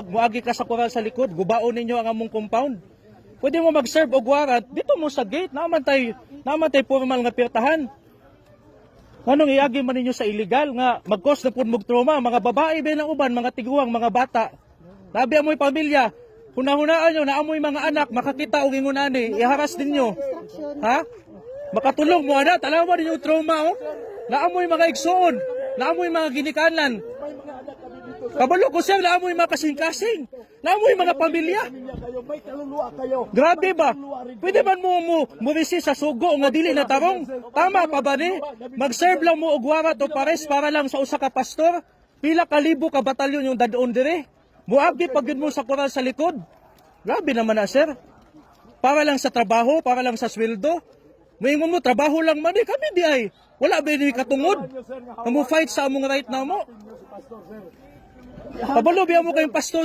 Muagi ka sa koral sa likod, gubaon ninyo ang among compound. Pwede mo mag-serve og warrant dito mo sa gate, naman tay formal nga pirtahan. Anong iagi man ninyo sa illegal nga mag-cause na pud mog trauma, mga babae ba na uban, mga tiguang, mga bata. Labi amoy pamilya, hunahunaan nyo na amoy mga anak, makakita og ingunani, iharas ninyo. Ha? Makatulong mo ana, talawa ninyo trauma oh. Naamoy mga igsoon, naamoy mga ginikanan. Kabalo ko siya, naamoy mga kasing-kasing. Naamoy mga pamilya. May kaluluwa kayo. Grabe ba? Pwede man mo resist sa sugo nga dili na tarong? Tama pa ba ni? Mag-serve lang mo og warrant o pares para lang sa usa ka pastor? Pila ka libo ka batalyon yung dadon dire? Muagi pag yun mo sa koral sa likod? Grabe naman na sir. Para lang sa trabaho, para lang sa sweldo. Moingon mo trabaho lang man kami di ay. Wala ba ni katungod? Nga mo fight sa among right na mo? Kabalo biya mo kayong pastor